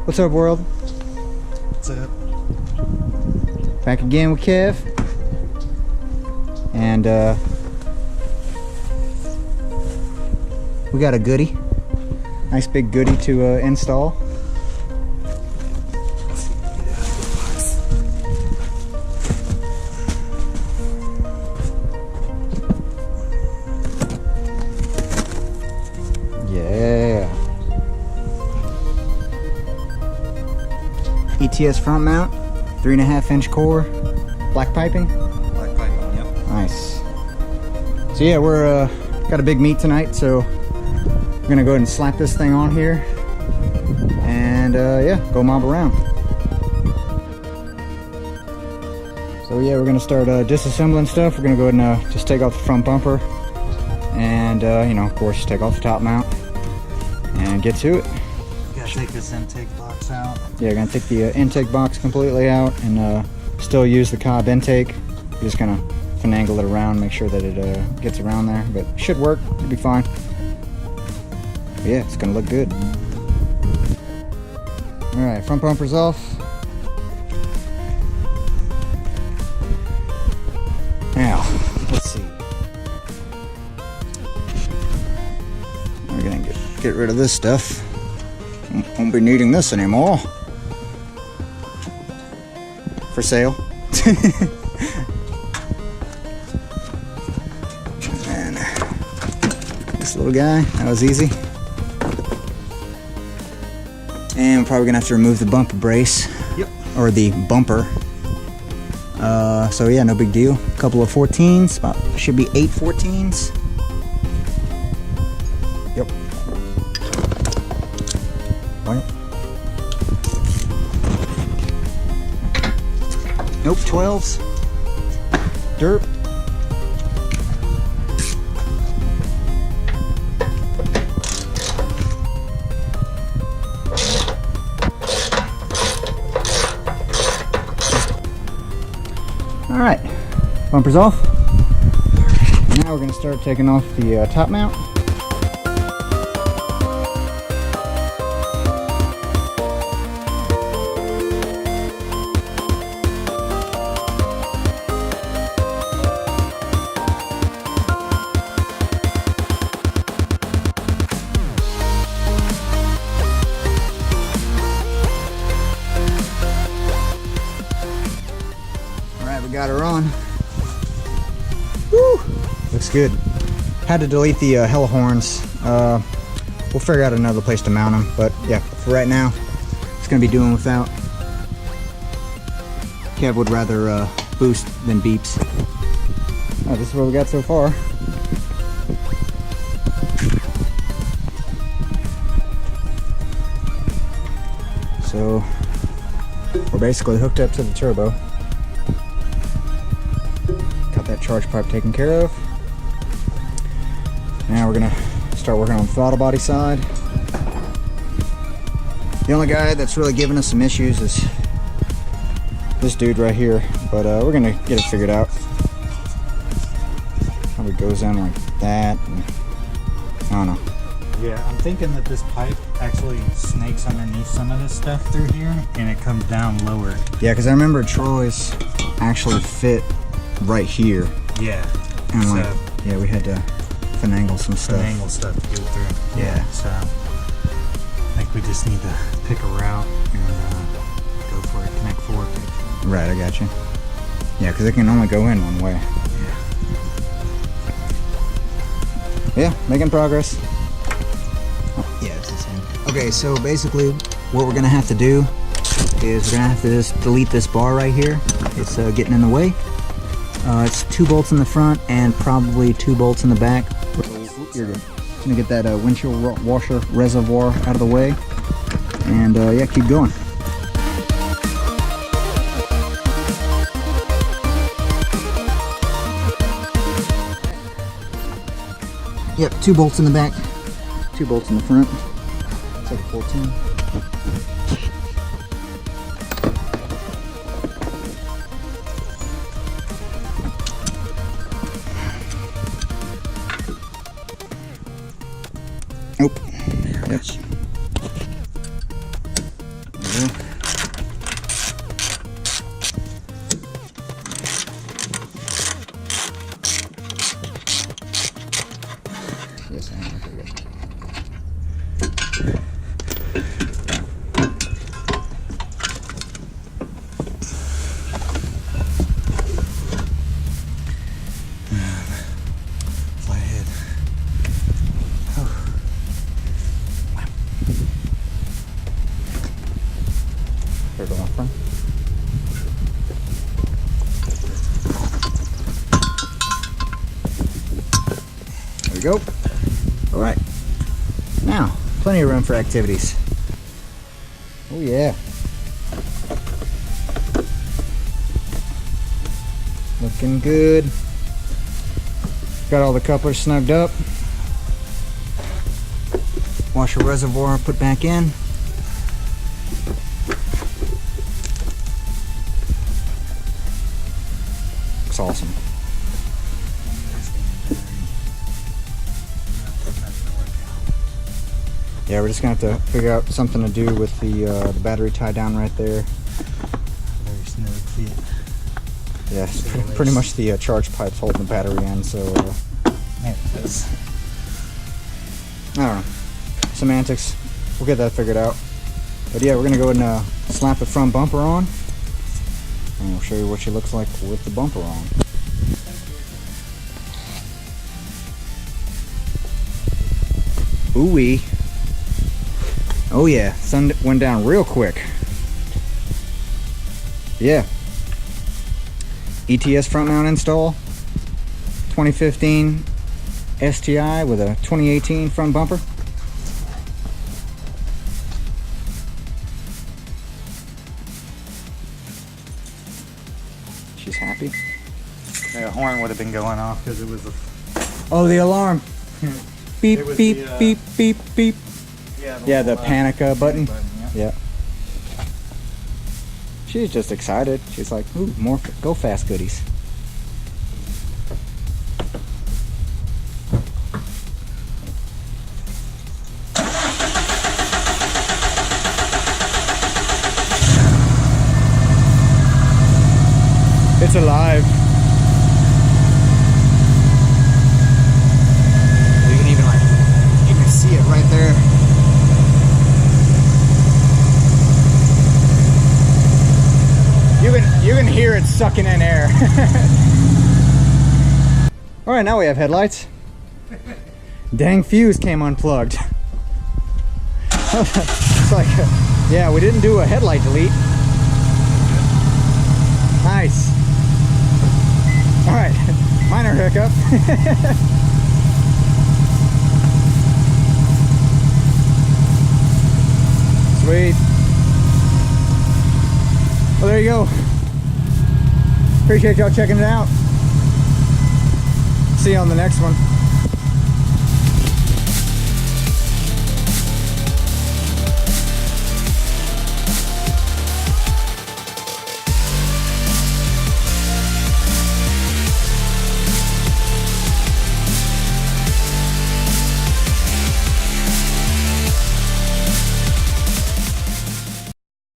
What's up, world? What's up? Back again with Kev. And we got a goodie. Nice big goodie to install. Yeah. ETS front mount, 3.5-inch core, black piping. Black piping, yep. Nice. So yeah, we're got a big meet tonight, so we're gonna go ahead and slap this thing on here, and yeah, go mob around. So yeah, we're gonna start disassembling stuff. We're gonna go ahead and just take off the front bumper, and you know, of course, take off the top mount, and get to it. Gotta take this intake box out. Yeah, we're gonna take the intake box completely out, and still use the cob intake. We're just gonna finagle it around, make sure that it gets around there, but it should work. It'll be fine. But yeah, it's gonna look good. All right, front bumper's off. Now, let's see. We're gonna get rid of this stuff. Won't be needing this anymore. For sale. And this little guy, that was easy. And we're probably gonna have to remove the bumper brace. Yep. Or the bumper. So yeah, no big deal. A couple of 14s, about should be 8 14s. Yep. Nope, 12s. Derp. All right, bumper's off. Now we're gonna start taking off the top mount. Got her on. Woo! Looks good. Had to delete the hella horns. We'll figure out another place to mount them, but yeah, for right now, it's gonna be doing without. Kev would rather boost than beeps. Oh, this is what we got so far. So we're basically hooked up to the turbo. That charge pipe taken care of. Now we're gonna start working on the throttle body side. The only guy that's really giving us some issues is this dude right here, but we're gonna get it figured out. Probably goes in like that, and I don't know. Yeah, I'm thinking that this pipe actually snakes underneath some of this stuff through here, and it comes down lower. Yeah, because I remember Troy's actually fit right here. Yeah. And so, like, yeah, we had to finagle some stuff. Finagle stuff to go through. Yeah. So I think we just need to pick a route and go for a connect fork. Right, I got you. Yeah, because it can only go in one way. Yeah. Yeah, making progress. Oh, yeah, it's the same. Okay, so basically what we're gonna have to do is we're gonna have to just delete this bar right here. It's getting in the way. It's 2 bolts in the front and probably 2 bolts in the back. You're good. I'm gonna get that windshield washer reservoir out of the way, and yeah, keep going. Yep, 2 bolts in the back, 2 bolts in the front. It's like a 14. Nope. Yep. Yes, I am. Okay, good. Flathead. Oh. Turtle off front. There we go. All right. Now, plenty of room for activities. Oh yeah. Looking good. Got all the couplers snugged up. Washer reservoir put back in. Looks awesome. Yeah, we're just gonna have to figure out something to do with the battery tie down right there. Very snug fit. Yeah, it's pretty much the charge pipe's holding the battery in, so There it is. I don't know. Semantics. We'll get that figured out. But yeah, we're gonna go ahead and slap the front bumper on, and we'll show you what she looks like with the bumper on. Ooh-wee. Oh yeah, sun went down real quick. Yeah. ETS front mount install. 2015 STI with a 2018 front bumper. She's happy. The horn would have been going off because it was a... Oh, the alarm. Beep, It was beep, the, beep, beep, beep. Yeah, the little, panic button. yeah. Yeah. She's just excited. She's like, ooh, more go fast goodies. It's alive. You can even you can see it right there. You can hear it sucking in air. All right, now we have headlights. Dang fuse came unplugged. It's like, yeah, we didn't do a headlight delete. Nice. All right, minor hiccup. Sweet. Well, there you go. Appreciate y'all checking it out. See you on the next one.